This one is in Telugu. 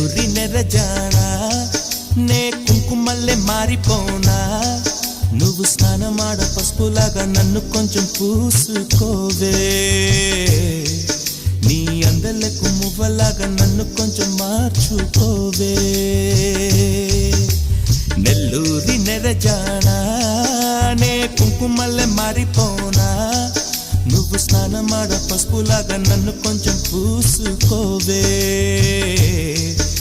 నెల్లూరి నెరజానా నే కుంకుమల్లె మారిపోనా నువ్వు స్నానమాడ పసుపులాగా నన్ను కొంచెం పూసుకోవే నీ అందలకు మువ్వలాగా నన్ను కొంచెం మార్చుకోవే నెల్లూరి నెరజానా నే కుంకుమల్లె మారిపోనా నువ్వు స్నానమాడ పసుపులాగా నన్ను కొంచెం పూసుకోవే